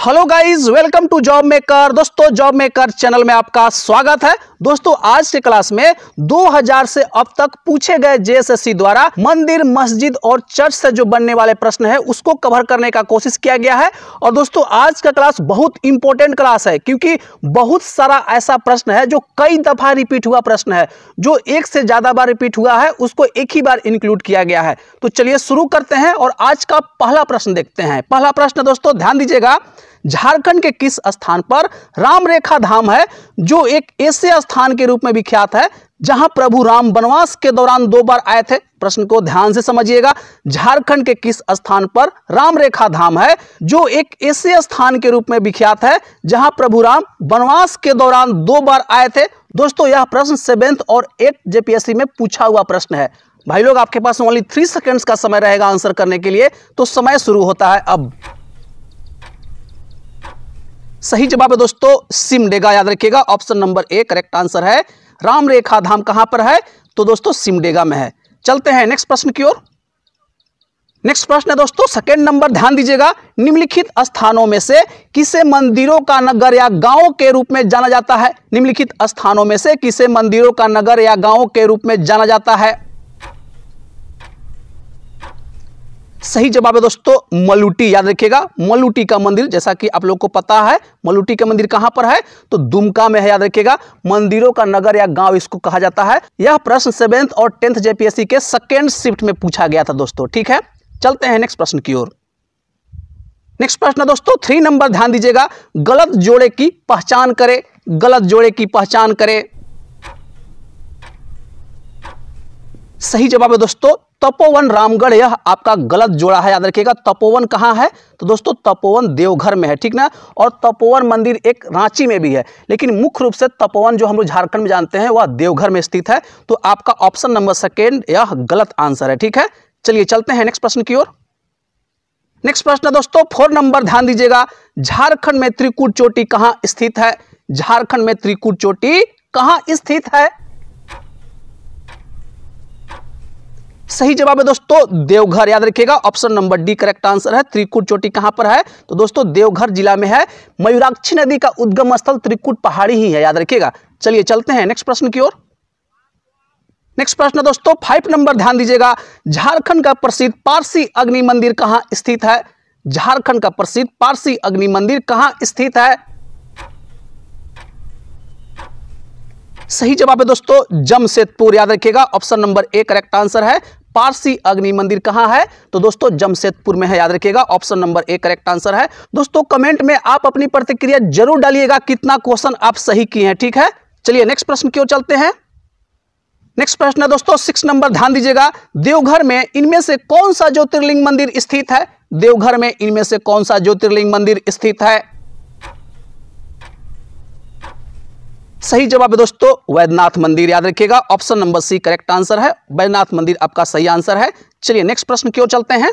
Hello guys, welcome to job maker. दोस्तों, job maker channel में आपका स्वागत है। दोस्तों, आज के क्लास में 2000 से अब तक पूछे गए जेएसएससी द्वारा मंदिर, मस्जिद और चर्च से जो बनने वाले प्रश्न है उसको कवर करने का कोशिश किया गया है। और दोस्तों, आज का क्लास बहुत इंपॉर्टेंट क्लास है क्योंकि बहुत सारा ऐसा प्रश्न है जो कई दफा रिपीट हुआ प्रश्न है, जो एक से ज्यादा बार रिपीट हुआ है उसको एक ही बार इंक्लूड किया गया है। तो चलिए शुरू करते हैं और आज का पहला प्रश्न देखते हैं। पहला प्रश्न दोस्तों ध्यान दीजिएगा, झारखंड के किस स्थान पर राम रेखा धाम है जो एक ऐसे स्थान के रूप में विख्यात है जहां प्रभु राम वनवास के दौरान 2 बार आए थे? प्रश्न को ध्यान से समझिएगा। झारखंड के किस स्थान पर राम रेखा धाम है जो एक ऐसे स्थान के रूप में विख्यात है जहां प्रभु राम वनवास के दौरान 2 बार आए थे? दोस्तों, यह प्रश्न 7th और 8th जेपीएससी में पूछा हुआ प्रश्न है। भाई लोग, आपके पास ओनली 3 सेकेंड्स का समय रहेगा आंसर करने के लिए, तो समय शुरू होता है अब। सही जवाब है दोस्तों सिमडेगा। याद रखिएगा, option number A correct answer है। राम रेखा धाम कहां पर है? तो दोस्तों सिमडेगा में है। चलते हैं नेक्स्ट प्रश्न की ओर। नेक्स्ट प्रश्न है दोस्तों 2nd नंबर, ध्यान दीजिएगा। निम्नलिखित स्थानों में से किसे मंदिरों का नगर या गांव के रूप में जाना जाता है? निम्नलिखित स्थानों में से किसे मंदिरों का नगर या गांव के रूप में जाना जाता है? सही जवाब है दोस्तों मलूटी। याद रखिएगा, मलूटी का मंदिर, जैसा कि आप लोग को पता है मलूटी का मंदिर कहां पर है? तो दुमका में है। याद रखिएगा, मंदिरों का नगर या गांव इसको कहा जाता है। यह प्रश्न 7th और 10th जेपीएससी के 2nd शिफ्ट में पूछा गया था दोस्तों। ठीक है, चलते हैं नेक्स्ट प्रश्न की ओर। नेक्स्ट प्रश्न है दोस्तों 3 नंबर, ध्यान दीजिएगा। गलत जोड़े की पहचान करें। गलत जोड़े की पहचान करें। सही जवाब है दोस्तों तपोवन रामगढ़, यह आपका गलत जोड़ा है। याद रखिएगा, तपोवन कहां है? तो दोस्तों तपोवन देवघर में है, ठीक ना। और तपोवन मंदिर एक रांची में भी है, लेकिन मुख्य रूप से तपोवन जो हम लोग झारखंड में जानते हैं वह देवघर में स्थित है। तो आपका ऑप्शन नंबर 2 यह गलत आंसर है। ठीक है, चलिए चलते हैं नेक्स्ट प्रश्न की ओर। नेक्स्ट प्रश्न है दोस्तों 4 नंबर, ध्यान दीजिएगा। झारखंड में त्रिकुट चोटी कहां स्थित है? झारखंड में त्रिकुट चोटी कहां स्थित है? सही जवाब है दोस्तों देवघर। याद रखिएगा, option number D correct answer है। त्रिकुट चोटी कहां पर है? तो दोस्तों देवघर जिला में है। मयूराक्षी नदी का उद्गम स्थल त्रिकुट पहाड़ी ही है। याद रखिएगा, चलिए चलते हैं नेक्स्ट प्रश्न की ओर। नेक्स्ट प्रश्न दोस्तों 5 नंबर, ध्यान दीजिएगा। झारखंड का प्रसिद्ध पारसी अग्नि मंदिर कहां स्थित है? झारखंड का प्रसिद्ध पारसी अग्नि मंदिर कहां स्थित है? सही जवाब है दोस्तों जमशेदपुर। याद रखिएगा, option number A correct answer है। पारसी अग्नि मंदिर कहां है? तो दोस्तों जमशेदपुर में है। याद रखिएगा, option number A correct answer है। दोस्तों कमेंट में आप अपनी प्रतिक्रिया जरूर डालिएगा, कितना क्वेश्चन आप सही किए हैं। ठीक है, चलिए नेक्स्ट प्रश्न की ओर चलते हैं। नेक्स्ट प्रश्न है दोस्तों 6 नंबर, ध्यान दीजिएगा। देवघर में इनमें से कौन सा ज्योतिर्लिंग मंदिर स्थित है? देवघर में इनमें से कौन सा ज्योतिर्लिंग मंदिर स्थित है? सही जवाब है दोस्तों वैद्यनाथ मंदिर। याद रखिएगा, option number C correct answer है। वैद्यनाथ मंदिर आपका सही आंसर है। चलिए नेक्स्ट प्रश्न की ओर चलते हैं।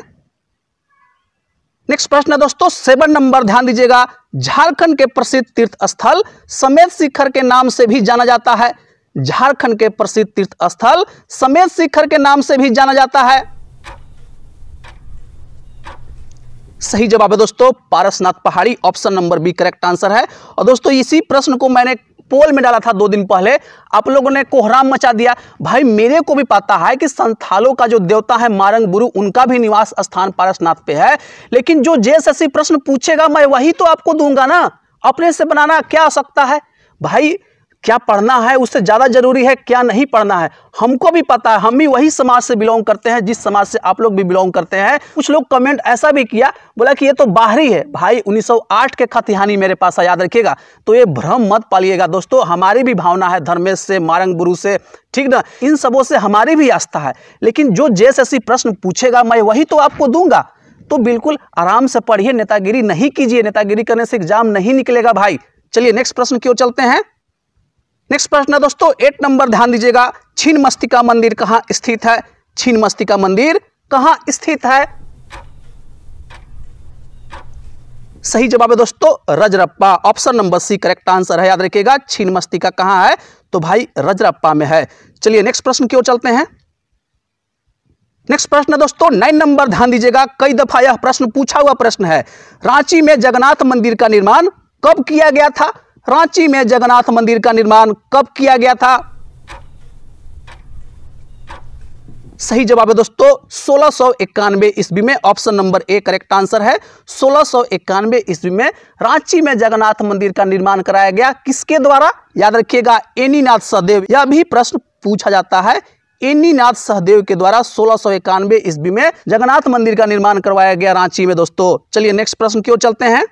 नेक्स्ट प्रश्न है दोस्तों 7 नंबर, ध्यान दीजिएगा। झारखंड के प्रसिद्ध तीर्थ स्थल समेत शिखर के नाम से भी जाना जाता है। झारखंड के प्रसिद्ध तीर्थ स्थल समेत शिखर के नाम से भी जाना जाता है। सही जवाब है दोस्तों पारसनाथ पहाड़ी, option number B correct answer है। और दोस्तों इसी प्रश्न को मैंने पोल में डाला था 2 दिन पहले, आप लोगों ने कोहराम मचा दिया। भाई मेरे को भी पता है कि संथालों का जो देवता है मारंग बुरु, उनका भी निवास स्थान पारसनाथ पे है, लेकिन जो जेएसएससी प्रश्न पूछेगा मैं वही तो आपको दूंगा ना। अपने से बनाना क्या आवश्यकता है? भाई क्या पढ़ना है उससे ज्यादा जरूरी है क्या नहीं पढ़ना है। हमको भी पता है, हम भी वही समाज से बिलोंग करते हैं जिस समाज से आप लोग भी बिलोंग करते हैं। कुछ लोग कमेंट ऐसा भी किया, बोला कि ये तो बाहरी है। भाई 1908 के खतिहानी मेरे पास है, याद रखिएगा। तो ये भ्रम मत पालिएगा दोस्तों, हमारी भी भावना है धर्मेश से, मारंग बुरु से, ठीक ना, इन सबों से हमारी भी आस्था है। लेकिन जो जेएसएससी प्रश्न पूछेगा मैं वही तो आपको दूंगा। तो बिल्कुल आराम से पढ़िए, नेतागिरी नहीं कीजिए। नेतागिरी करने से एग्जाम नहीं निकलेगा भाई। चलिए नेक्स्ट प्रश्न की ओर चलते हैं। नेक्स्ट प्रश्न है दोस्तों 8 नंबर, ध्यान दीजिएगा। छिन्नमस्तिका मंदिर कहां स्थित है? छिन्नमस्तिका मंदिर कहां स्थित है? सही जवाब है दोस्तों Rajrappa, option number C correct answer है। याद रखिएगा, छिन्नमस्तिका कहां है? तो भाई रजरप्पा में है। चलिए नेक्स्ट प्रश्न की ओर चलते हैं। नेक्स्ट प्रश्न है दोस्तों 9 नंबर, ध्यान दीजिएगा, कई दफा यह प्रश्न पूछा हुआ प्रश्न है। रांची में जगन्नाथ मंदिर का निर्माण कब किया गया था? रांची में जगन्नाथ मंदिर का निर्माण कब किया गया था? सही जवाब है दोस्तों 1691 ईस्वी में। Option number A correct answer है। 1691 ईस्वी में रांची में जगन्नाथ मंदिर का निर्माण कराया गया। किसके द्वारा? याद रखिएगा, एनीनाथ सहदेव। यह भी प्रश्न पूछा जाता है। एनीनाथ सहदेव के द्वारा 1691 ईस्वी में जगन्नाथ मंदिर का निर्माण करवाया गया रांची में दोस्तों। चलिए नेक्स्ट प्रश्न की ओर चलते हैं।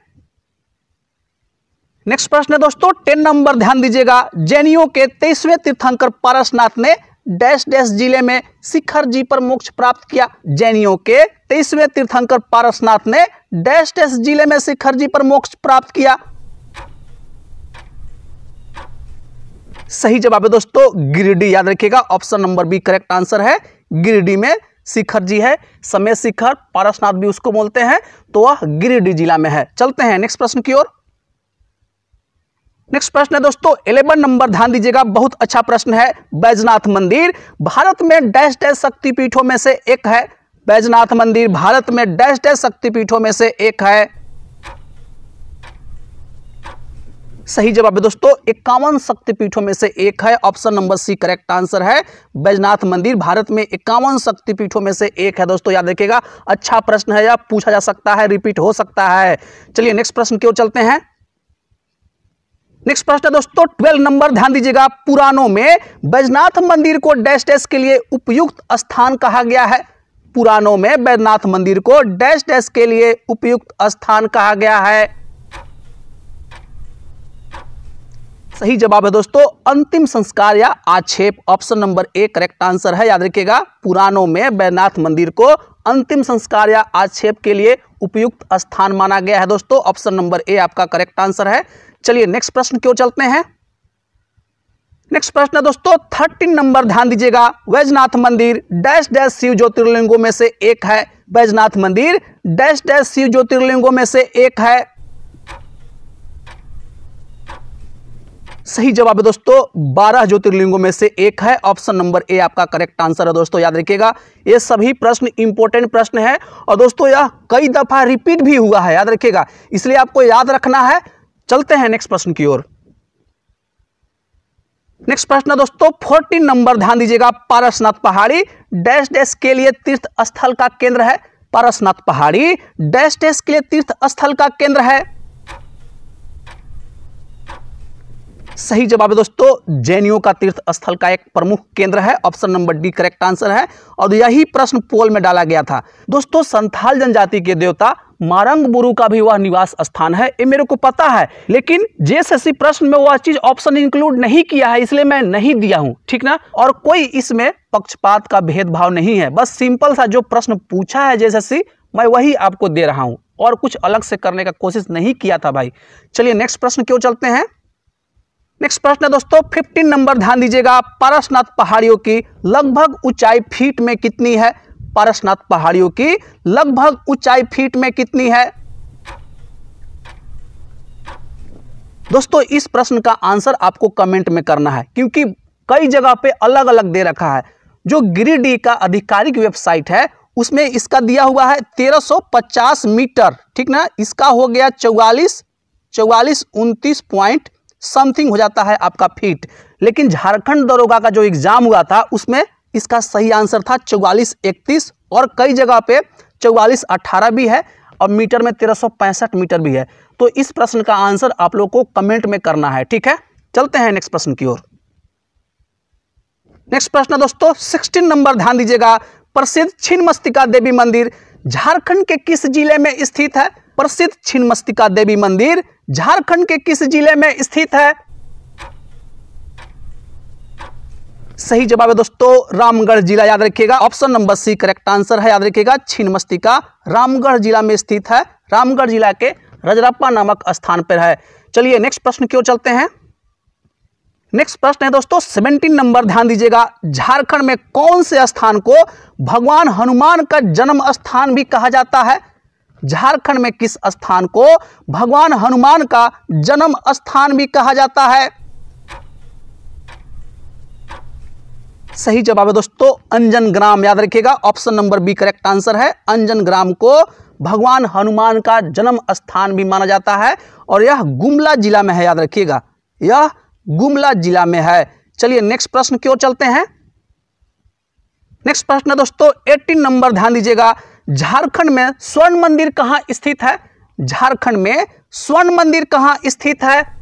नेक्स्ट प्रश्न है दोस्तों 10 नंबर, ध्यान दीजिएगा, जैनियों के 23वें तीर्थंकर पारसनाथ ने डैश डैश जिले में शिखर जी पर मोक्ष प्राप्त किया। जैनियों के 23वें तीर्थंकर पारसनाथ ने डैश डैश जिले में शिखर जी पर मोक्ष प्राप्त किया। सही जवाब है दोस्तों गिरिडीह। याद रखिएगा, option number B correct answer है। गिरिडीह में शिखर जी है। समय शिखर, पारसनाथ भी उसको बोलते हैं, तो वह गिरिडीह जिला में है। चलते हैं नेक्स्ट प्रश्न की ओर। नेक्स्ट प्रश्न है दोस्तों 11 नंबर, ध्यान दीजिएगा, बहुत अच्छा प्रश्न है। बैजनाथ मंदिर भारत में डैश डैश शक्तिपीठों में से एक है। बैजनाथ मंदिर भारत में डैश डैश शक्तिपीठों में से एक है। सही जवाब है दोस्तों 51 शक्तिपीठों में से एक है। Option number C correct answer है। बैजनाथ मंदिर भारत में 51 शक्तिपीठों में से एक है दोस्तों। याद रखिएगा, अच्छा प्रश्न है, या पूछा जा सकता है, रिपीट हो सकता है। चलिए नेक्स्ट प्रश्न की ओर चलते हैं। नेक्स्ट प्रश्न है दोस्तों 12 नंबर, ध्यान दीजिएगा, पुराणों में बैजनाथ मंदिर को डैश डैश के लिए उपयुक्त स्थान कहा गया है। पुराणों में बैजनाथ मंदिर को डैश डैश के लिए उपयुक्त स्थान कहा गया है। सही जवाब है दोस्तों अंतिम संस्कार या आक्षेप। Option number A correct answer है। याद रखिएगा, पुराणों में बैजनाथ मंदिर को अंतिम संस्कार या आक्षेप के लिए उपयुक्त स्थान माना गया है दोस्तों। ऑप्शन नंबर ए आपका करेक्ट आंसर है। चलिए नेक्स्ट प्रश्न की ओर चलते हैं। नेक्स्ट प्रश्न है दोस्तों 13 नंबर, ध्यान दीजिएगा, बैजनाथ मंदिर डैश डैश शिव ज्योतिर्लिंगों में से एक है। बैजनाथ मंदिर डैश डैश शिव ज्योतिर्लिंगों में से एक है। सही जवाब है दोस्तों 12 ज्योतिर्लिंगों में से एक है। ऑप्शन नंबर ए आपका करेक्ट आंसर है दोस्तों। याद रखिएगा, ये सभी प्रश्न इंपॉर्टेंट प्रश्न है और दोस्तों यह कई दफा रिपीट भी हुआ है। याद रखिएगा, इसलिए आपको याद रखना है। चलते हैं नेक्स्ट प्रश्न की ओर। नेक्स्ट प्रश्न है दोस्तों 14 नंबर, ध्यान दीजिएगा, पारसनाथ पहाड़ी डैश डैश के लिए तीर्थ स्थल का केंद्र है। पारसनाथ पहाड़ी डैश डैश के लिए तीर्थ स्थल का केंद्र है। सही जवाब है दोस्तों जैनियों का तीर्थ स्थल का एक प्रमुख केंद्र है। Option number D correct answer है और यही प्रश्न पोल में डाला गया था दोस्तों। संथाल जनजाति के देवता मारंग बुरु का भी वह निवास स्थान है, ये मेरे को पता है, लेकिन जेएसएससी प्रश्न में वह चीज ऑप्शन इंक्लूड नहीं किया है, इसलिए मैं नहीं दिया हूं, ठीक ना। और कोई इसमें पक्षपात का भेदभाव नहीं है, बस सिंपल सा जो प्रश्न पूछा है जेएसएससी मैं वही आपको दे रहा हूं और कुछ अलग से करने का कोशिश नहीं किया था भाई। चलिए नेक्स्ट प्रश्न क्यों चलते हैं। नेक्स्ट प्रश्न है दोस्तों 15 नंबर, ध्यान दीजिएगा, पारसनाथ पहाड़ियों की लगभग ऊंचाई फीट में कितनी है। पारसनाथ पहाड़ियों की लगभग ऊंचाई फीट में कितनी है। दोस्तों इस प्रश्न का आंसर आपको कमेंट में करना है, क्योंकि कई जगह पे अलग अलग दे रखा है। जो गिरिडीह का आधिकारिक वेबसाइट है उसमें इसका दिया हुआ है 1350 मीटर, ठीक ना। इसका हो गया 44 29 पॉइंट समथिंग हो जाता है आपका फीट। लेकिन झारखंड दरोगा का जो एग्जाम हुआ था उसमें इसका सही आंसर था 4431 और कई जगह पे 4418 भी है और मीटर में 1365 मीटर भी है। तो इस प्रश्न का आंसर आप लोग को कमेंट में करना है, ठीक है। चलते हैं नेक्स्ट प्रश्न की ओर। नेक्स्ट प्रश्न दोस्तों 16 नंबर, ध्यान दीजिएगा, प्रसिद्ध छिन्नमस्तिका देवी मंदिर झारखंड के किस जिले में स्थित है। प्रसिद्ध छिन्नमस्तिका देवी मंदिर झारखंड के किस जिले में स्थित है। सही जवाब है दोस्तों रामगढ़ जिला। याद रखिएगा, option number C correct answer है। याद रखिएगा, छिन्नमस्तिका रामगढ़ जिला में स्थित है। रामगढ़ जिला के रजरप्पा नामक स्थान पर है। चलिए नेक्स्ट प्रश्न की ओर चलते हैं। नेक्स्ट प्रश्न है दोस्तों 17 नंबर, ध्यान दीजिएगा, झारखंड में कौन से स्थान को भगवान हनुमान का जन्म स्थान भी कहा जाता है। झारखंड में किस स्थान को भगवान हनुमान का जन्म स्थान भी कहा जाता है। सही जवाब है दोस्तों अंजन ग्राम, याद रखिएगा option number B correct answer है। अंजन ग्राम को भगवान हनुमान का जन्म स्थान भी माना जाता है और यह गुमला जिला में है, याद रखिएगा यह गुमला जिला में है। चलिए नेक्स्ट प्रश्न की ओर चलते हैं। नेक्स्ट प्रश्न है दोस्तों 18 नंबर, ध्यान दीजिएगा। झारखंड में स्वर्ण मंदिर कहां स्थित है? झारखंड में स्वर्ण मंदिर कहां स्थित है?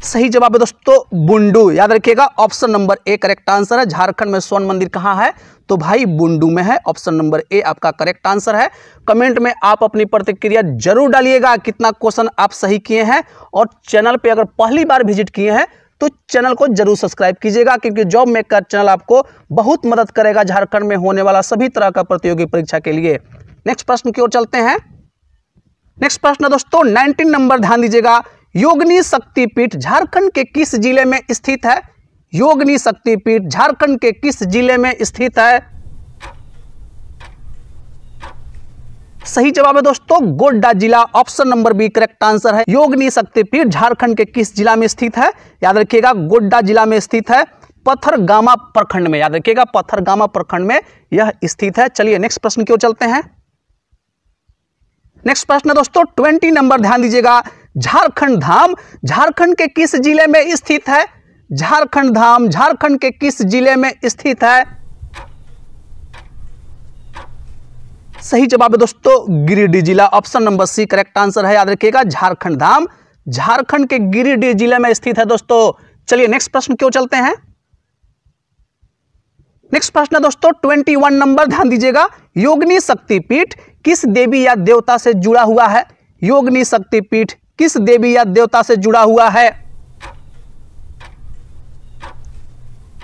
सही जवाब है दोस्तों बुंडू, याद रखिएगा option number A correct answer है। झारखंड में स्वर्ण मंदिर कहां है? तो भाई बुंडू में है। ऑप्शन नंबर ए आपका करेक्ट आंसर है। कमेंट में आप अपनी प्रतिक्रिया जरूर डालिएगा, कितना क्वेश्चन आप सही किए हैं। और चैनल पे अगर पहली बार विजिट किए हैं तो चैनल को जरूर सब्सक्राइब कीजिएगा, क्योंकि जॉब मेकर चैनल आपको बहुत मदद करेगा झारखंड में होने वाला सभी तरह का प्रतियोगी परीक्षा के लिए। नेक्स्ट प्रश्न की ओर चलते हैं। नेक्स्ट प्रश्न दोस्तों 19 नंबर, ध्यान दीजिएगा। योगिनी शक्तिपीठ झारखंड के किस जिले में स्थित है? योगिनी शक्तिपीठ झारखंड के किस जिले में स्थित है? सही जवाब है दोस्तों गोड्डा जिला, option number B correct answer है। योगिनी शक्तिपीठ झारखंड के किस जिला में स्थित है? याद रखिएगा गोड्डा जिला में स्थित है, पथरगामा प्रखंड में, याद रखिएगा पथरगामा प्रखंड में यह स्थित है। चलिए नेक्स्ट प्रश्न की ओर चलते हैं। नेक्स्ट प्रश्न दोस्तों 20 नंबर, ध्यान दीजिएगा। झारखंड धाम झारखंड के किस जिले में स्थित है? झारखंड धाम झारखंड के किस जिले में स्थित है? सही जवाब है दोस्तों गिरिडीह जिला, option number C correct answer है। याद रखिएगा झारखंड धाम झारखंड के गिरिडीह जिले में स्थित है दोस्तों। चलिए नेक्स्ट प्रश्न की ओर चलते हैं। नेक्स्ट प्रश्न दोस्तों 21 नंबर, ध्यान दीजिएगा। योगिनी शक्तिपीठ किस देवी या देवता से जुड़ा हुआ है? योगिनी शक्तिपीठ किस देवी या देवता से जुड़ा हुआ है?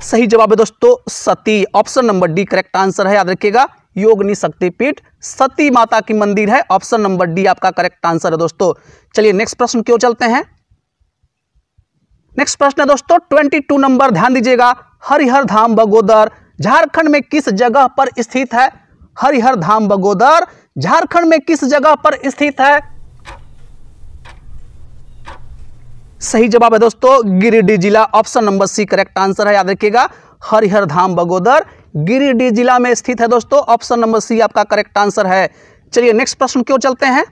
सही जवाब है दोस्तों Sati, option number D correct answer है। याद रखिएगा योगिनी शक्तिपीठ सती माता की मंदिर है, ऑप्शन नंबर डी आपका करेक्ट आंसर है दोस्तों। चलिए नेक्स्ट प्रश्न की ओर चलते हैं। नेक्स्ट प्रश्न है दोस्तों 22 नंबर, ध्यान दीजिएगा। हरिहर धाम बगोदर झारखंड में किस जगह पर स्थित है? हरिहर धाम बगोदर झारखंड में किस जगह पर स्थित है? सही जवाब है दोस्तों गिरिडीह जिला, option number C correct answer है। याद रखिएगा हरिहर धाम बगोदर गिरिडीह जिला में स्थित है दोस्तों, ऑप्शन नंबर सी आपका करेक्ट आंसर है। चलिए नेक्स्ट प्रश्न की ओर चलते हैं।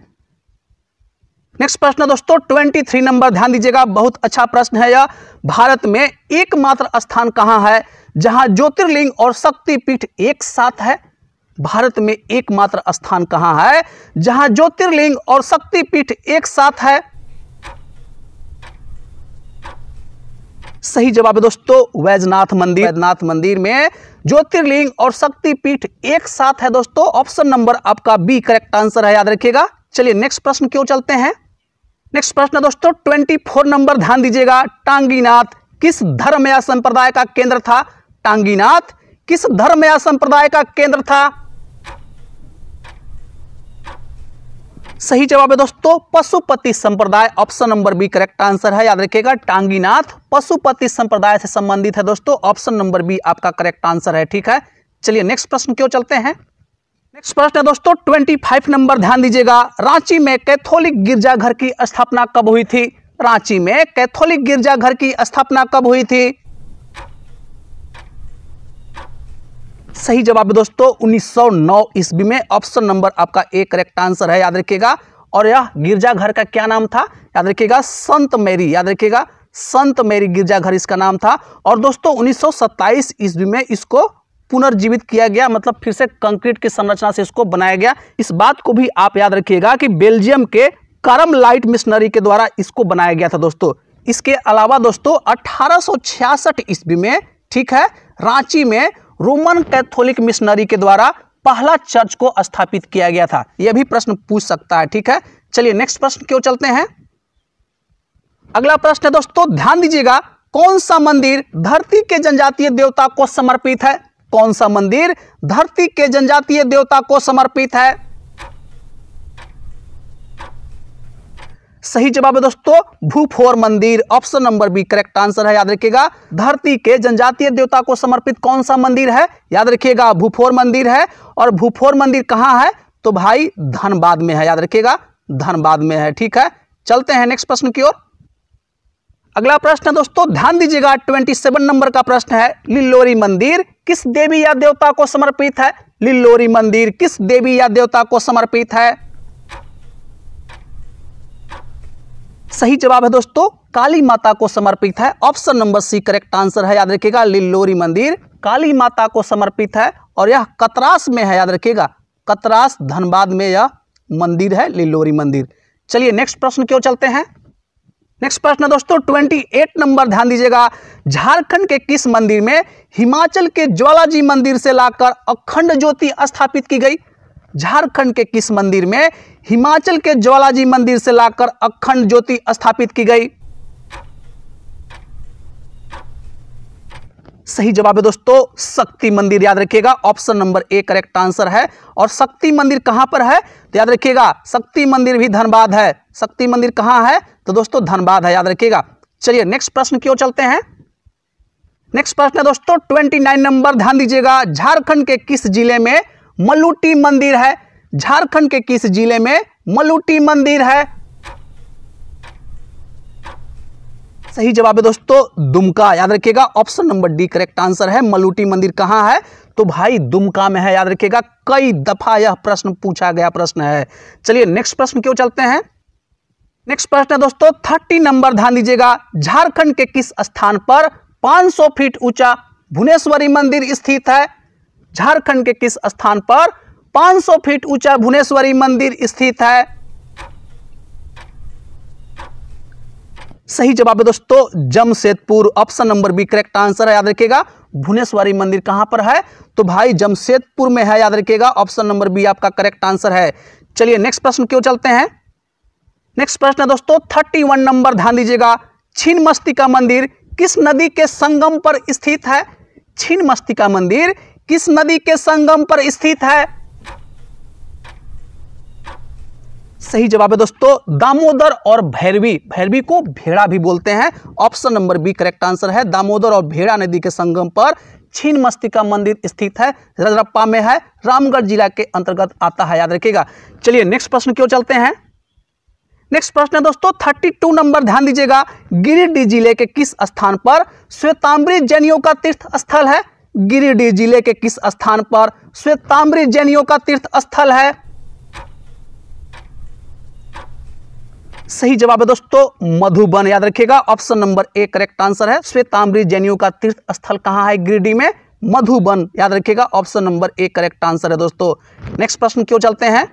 नेक्स्ट प्रश्न दोस्तों 23 नंबर, ध्यान दीजिएगा। बहुत अच्छा प्रश्न है यह। भारत में एकमात्र स्थान कहां है जहां ज्योतिर्लिंग और शक्तिपीठ एक साथ है? भारत में एकमात्र स्थान कहां है जहां ज्योतिर्लिंग और शक्तिपीठ एक साथ है? सही जवाब है दोस्तों वैजनाथ मंदिर। वैजनाथ मंदिर में ज्योतिर्लिंग और शक्तिपीठ एक साथ है दोस्तों, ऑप्शन नंबर आपका बी करेक्ट आंसर है। याद रखिएगा। चलिए नेक्स्ट प्रश्न की ओर चलते हैं। नेक्स्ट प्रश्न दोस्तों 24 नंबर, ध्यान दीजिएगा। टांगीनाथ किस धर्म या संप्रदाय का केंद्र था? टांगीनाथ किस धर्म या संप्रदाय का केंद्र था? सही जवाब है दोस्तों पशुपति संप्रदाय, option number B correct answer है। याद रखिएगा टांगीनाथ पशुपति संप्रदाय से संबंधित है दोस्तों, ऑप्शन नंबर बी आपका करेक्ट आंसर है। ठीक है, चलिए नेक्स्ट प्रश्न की ओर चलते हैं। नेक्स्ट प्रश्न है दोस्तों 25 नंबर, ध्यान दीजिएगा। रांची में कैथोलिक गिरजाघर की स्थापना कब हुई थी? रांची में कैथोलिक गिरजाघर की स्थापना कब हुई थी? सही जवाब है दोस्तों 1909 ईस्वी में, ऑप्शन नंबर आपका ए करेक्ट आंसर है। याद रखिएगा। और यह गिरजाघर का क्या नाम था? याद रखिएगा संत मैरी, याद रखिएगा संत मैरी गिरजाघर इसका नाम था। और दोस्तों 1927 ईस्वी में इसको पुनर्जीवित किया गया, मतलब फिर से कंक्रीट की संरचना से इसको बनाया गया। इस बात को भी आप याद रखिएगा कि बेल्जियम के कार्मेलाइट मिशनरी के द्वारा इसको बनाया गया था दोस्तों। इसके अलावा दोस्तों 1866 ईस्वी में, ठीक है, रांची में रोमन कैथोलिक मिशनरी के द्वारा पहला चर्च को स्थापित किया गया था। यह भी प्रश्न पूछ सकता है। ठीक है, चलिए नेक्स्ट प्रश्न की ओर चलते हैं। अगला प्रश्न है दोस्तों, ध्यान दीजिएगा। कौन सा मंदिर धरती के जनजातीय देवता को समर्पित है? कौन सा मंदिर धरती के जनजातीय देवता को समर्पित है? सही जवाब है दोस्तों भूफोर मंदिर, option number B correct answer है। याद रखिएगा धरती के जनजातीय देवता को समर्पित कौन सा मंदिर है? याद रखिएगा भूफोर मंदिर है। और भूफोर मंदिर कहां है? तो भाई धनबाद में है। याद रखिएगा धनबाद में है। ठीक है, चलते हैं नेक्स्ट प्रश्न की ओर। अगला प्रश्न है दोस्तों, ध्यान दीजिएगा, 27 नंबर का प्रश्न है, लिल्लोरी मंदिर किस देवी या देवता को समर्पित है? लिल्लोरी मंदिर किस देवी या देवता को समर्पित है? सही जवाब है दोस्तों, काली माता को समर्पित है। Option number C correct answer है, याद रखिएगा, लिल्लोरी मंदिर काली माता को समर्पित है और यह कतरास में है, याद रखिएगा, कतरास धनबाद में यह मंदिर है, लिल्लोरी मंदिर। चलिए नेक्स्ट प्रश्न की ओर चलते हैं। नेक्स्ट प्रश्न दोस्तों 28 नंबर, ध्यान दीजिएगा, झारखंड के किस मंदिर में हिमाचल के ज्वालाजी मंदिर से लाकर अखंड ज्योति स्थापित की गई? झारखंड के किस मंदिर में हिमाचल के ज्वालाजी मंदिर से लाकर अखंड ज्योति स्थापित की गई? सही जवाब है दोस्तों, शक्ति मंदिर, याद रखिएगा, option number A correct answer है। और शक्ति मंदिर कहां पर है? तो याद रखिएगा, शक्ति मंदिर भी धनबाद है। शक्ति मंदिर कहां है? तो दोस्तों धनबाद है, याद रखिएगा। चलिए नेक्स्ट प्रश्न की ओर चलते हैं। नेक्स्ट प्रश्न है दोस्तों 29 नंबर, ध्यान दीजिएगा, झारखंड के किस जिले में मलूटी मंदिर है? झारखंड के किस जिले में मलूटी मंदिर है? सही जवाब है दोस्तों, दुमका, याद रखिएगा, option number D correct answer है। मलूटी मंदिर कहां है? तो भाई दुमका में है, याद रखिएगा, कई दफा यह प्रश्न पूछा गया प्रश्न है। चलिए नेक्स्ट प्रश्न की ओर चलते हैं। नेक्स्ट प्रश्न है दोस्तों 30 नंबर, ध्यान दीजिएगा, झारखंड के किस स्थान पर 500 फीट ऊंचा भुवनेश्वरी मंदिर स्थित है? झारखंड के किस स्थान पर 500 फीट ऊंचा भुवनेश्वरी मंदिर स्थित है? सही जवाब है दोस्तों, Jamshedpur, option number B correct answer है, याद रखिएगा। भुवनेश्वरी मंदिर कहां पर है? तो भाई जमशेदपुर में है, याद रखिएगा, ऑप्शन नंबर बी आपका करेक्ट आंसर है। चलिए नेक्स्ट प्रश्न की ओर चलते हैं। नेक्स्ट प्रश्न है दोस्तों 31 नंबर, ध्यान दीजिएगा, छिन्नमस्तिका मंदिर किस नदी के संगम पर स्थित है? छिन्नमस्तिका मंदिर किस नदी के संगम पर स्थित है? सही जवाब है दोस्तों, दामोदर और भैरवी, भैरवी को भेड़ा भी बोलते हैं, option number B correct answer है। दामोदर और भेड़ा नदी के संगम पर छिन्नमस्तिका मंदिर स्थित है, रजरप्पा में है, रामगढ़ जिला के अंतर्गत आता है, याद रखिएगा। चलिए नेक्स्ट प्रश्न की ओर चलते हैं। नेक्स्ट प्रश्न है दोस्तों 32 नंबर, ध्यान दीजिएगा, गिरिडीह जिले के किस स्थान पर श्वेतांबरी जैनियों का तीर्थ स्थल है? गिरिडीह जिले के किस स्थान पर श्वेतांबरी जैनियों का तीर्थ स्थल है? सही जवाब है दोस्तों, मधुबन, याद रखिएगा, option number A correct answer है। श्वेतांबरी जैनियों का तीर्थ स्थल कहां है गिरिडीह में? मधुबन, याद रखिएगा, option number A correct answer है दोस्तों। नेक्स्ट प्रश्न की ओर चलते हैं।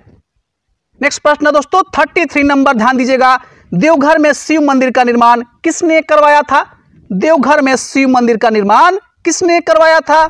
नेक्स्ट प्रश्न है दोस्तों 33 नंबर, ध्यान दीजिएगा, देवघर में शिव मंदिर का निर्माण किसने करवाया था? देवघर में शिव मंदिर का निर्माण किसने करवाया था?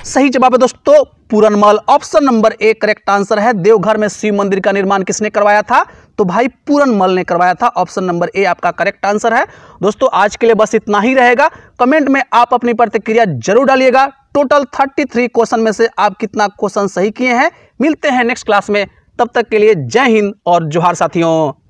सही जवाब है दोस्तों, Puranmal, option number A correct answer है। देवघर में शिव मंदिर का निर्माण किसने करवाया था? तो भाई पूरनमल ने करवाया था, ऑप्शन नंबर ए आपका करेक्ट आंसर है। दोस्तों आज के लिए बस इतना ही रहेगा। कमेंट में आप अपनी प्रतिक्रिया जरूर डालिएगा। टोटल 33 क्वेश्चन में से आप कितना क्वेश्चन सही किए हैं। मिलते हैं नेक्स्ट क्लास में, तब तक के लिए जय हिंद और जोहार साथियों।